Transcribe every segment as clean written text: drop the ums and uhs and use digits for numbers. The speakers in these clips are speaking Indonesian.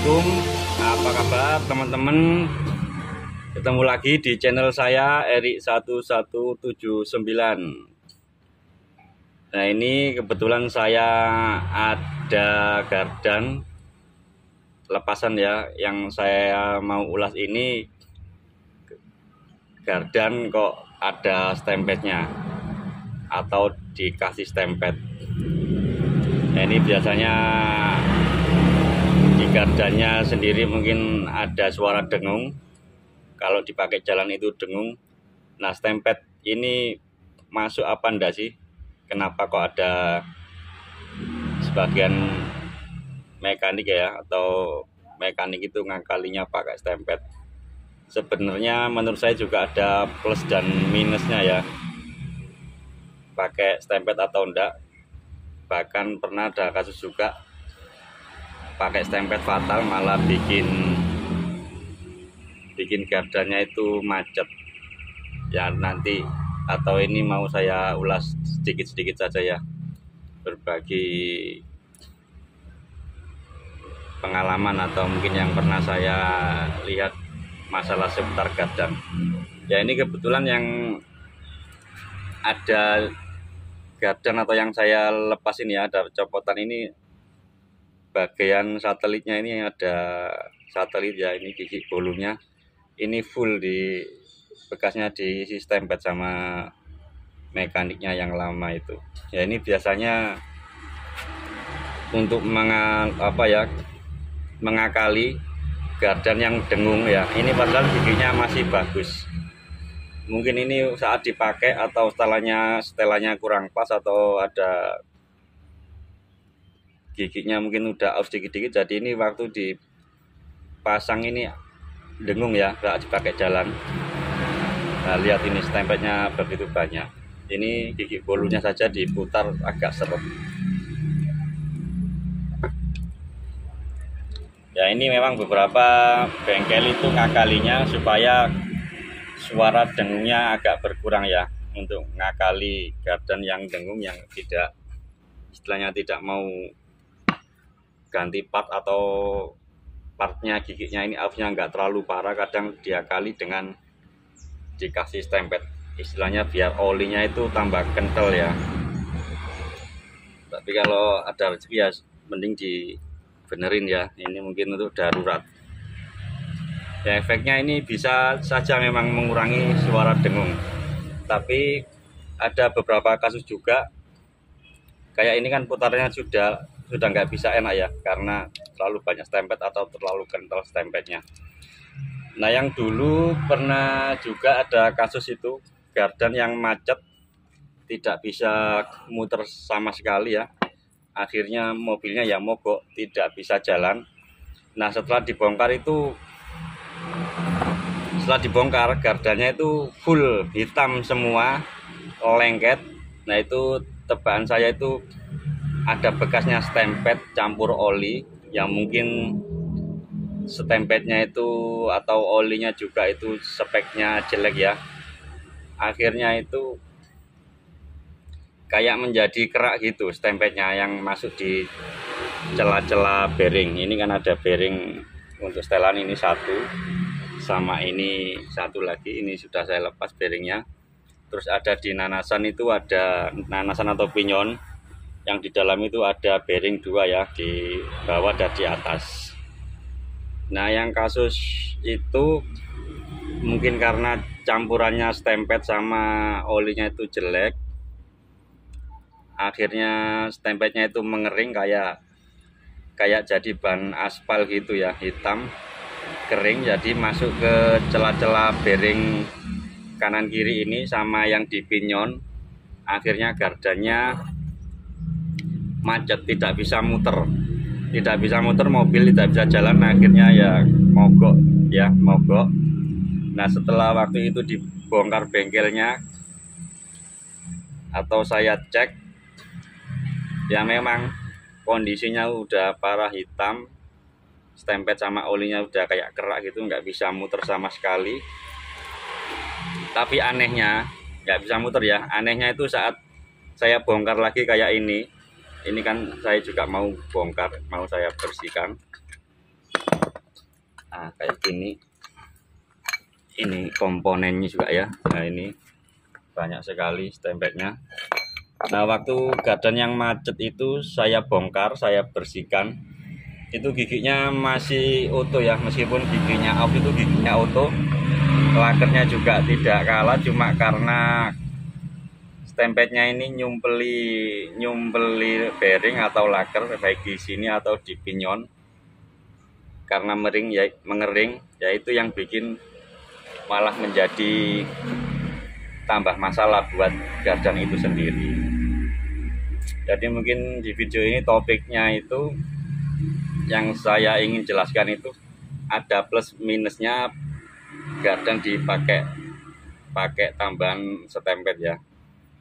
Assalamualaikum, apa kabar teman-teman? Ketemu lagi di channel saya Erik1179. Nah, ini kebetulan saya ada gardan lepasan ya. Yang saya mau ulas ini gardan kok ada stempetnya atau dikasih stempet. Nah, ini biasanya di gardannya sendiri mungkin ada suara dengung. Kalau dipakai jalan itu dengung. Nah, stempet ini masuk apa enggak sih? Kenapa kok ada sebagian mekanik ya, atau mekanik itu ngakalinya pakai stempet? Sebenarnya menurut saya juga ada plus dan minusnya ya, pakai stempet atau enggak. Bahkan pernah ada kasus juga pakai stempet fatal, malah bikin gardannya itu macet ya. Nanti atau ini mau saya ulas sedikit-sedikit saja ya, berbagi pengalaman atau mungkin yang pernah saya lihat masalah seputar gardan ya. Ini kebetulan yang ada gardan atau yang saya lepas ini ya, ada copotan ini, bagian satelitnya ini ada satelit ya, ini gigi bolunya ini full di bekasnya diisi stempet sama mekaniknya yang lama itu ya. Ini biasanya untuk mengakali gardan yang dengung ya. Ini padahal giginya masih bagus, mungkin ini saat dipakai atau setelannya kurang pas atau ada giginya mungkin udah off dikit-dikit, jadi ini waktu dipasang ini dengung ya saat dipakai jalan. Nah, lihat ini stempetnya begitu banyak. Ini gigi bolunya saja diputar agak seret ya. Ini memang beberapa bengkel itu ngakalinya supaya suara dengungnya agak berkurang ya, untuk ngakali gardan yang dengung, yang tidak, istilahnya tidak mau ganti part atau partnya giginya ini outnya nggak terlalu parah. Kadang dia kali dengan dikasih stempet, istilahnya biar olinya itu tambah kental ya. Tapi kalau ada rezeki ya mending dibenerin ya, ini mungkin untuk darurat ya. Efeknya ini bisa saja memang mengurangi suara dengung, tapi ada beberapa kasus juga kayak ini kan putarnya sudah nggak bisa enak ya, karena terlalu banyak stempet atau terlalu kental stempetnya. Nah, yang dulu pernah juga ada kasus itu gardan yang macet, tidak bisa muter sama sekali ya. Akhirnya mobilnya ya mogok, tidak bisa jalan. Nah, setelah dibongkar gardannya itu full hitam semua, lengket. Nah, itu tebakan saya itu ada bekasnya stempet campur oli, yang mungkin stempetnya itu atau olinya juga itu speknya jelek ya. Akhirnya itu kayak menjadi kerak gitu stempetnya yang masuk di celah-celah bearing. Ini kan ada bearing untuk setelan ini satu, sama ini satu lagi, ini sudah saya lepas bearingnya. Terus ada di nanasan itu ada nanasan atau pinyon, yang di dalam itu ada bearing dua ya, di bawah dan di atas. Nah, yang kasus itu mungkin karena campurannya stempet sama olinya itu jelek, akhirnya stempetnya itu mengering kayak jadi ban aspal gitu ya, hitam kering, jadi masuk ke celah-celah bearing kanan kiri ini sama yang di pinyon. Akhirnya gardannya macet, tidak bisa muter, mobil tidak bisa jalan. Akhirnya ya mogok. Nah, setelah waktu itu dibongkar bengkelnya atau saya cek ya, memang kondisinya udah parah, hitam, stempet sama olinya udah kayak kerak gitu, nggak bisa muter sama sekali. Tapi anehnya nggak bisa muter ya, anehnya itu saat saya bongkar lagi kayak ini kan saya juga mau bongkar, mau saya bersihkan. Nah kayak gini, ini komponennya juga ya. Nah ini banyak sekali stempelnya. Nah waktu gardan yang macet itu saya bongkar, saya bersihkan, itu giginya masih utuh ya, meskipun giginya off, itu giginya utuh. Lakernya juga tidak kalah, cuma karena stempelnya ini nyumpeli bearing atau laker, baik di sini atau di pinyon, karena mengering ya, itu yang bikin malah menjadi tambah masalah buat gardan itu sendiri. Jadi mungkin di video ini topiknya itu yang saya ingin jelaskan itu ada plus minusnya gardan pakai tambahan stempel ya.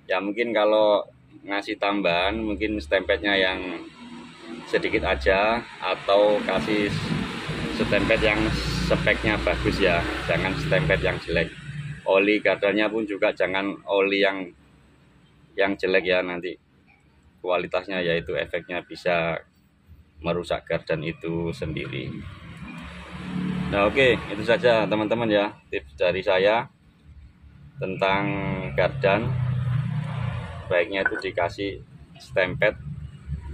Ya mungkin kalau ngasih tambahan mungkin stempelnya yang sedikit aja, atau kasih stempel yang speknya bagus ya, jangan stempel yang jelek. Oli gardannya pun juga jangan oli yang jelek ya, nanti kualitasnya yaitu efeknya bisa merusak gardan itu sendiri. Nah oke, itu saja teman-teman ya tips dari saya tentang gardan, baiknya itu dikasih stempel,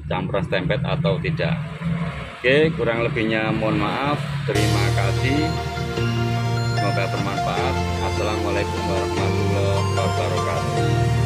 campuran stempel atau tidak. Oke, kurang lebihnya mohon maaf. Terima kasih, semoga bermanfaat. Assalamualaikum warahmatullahi wabarakatuh.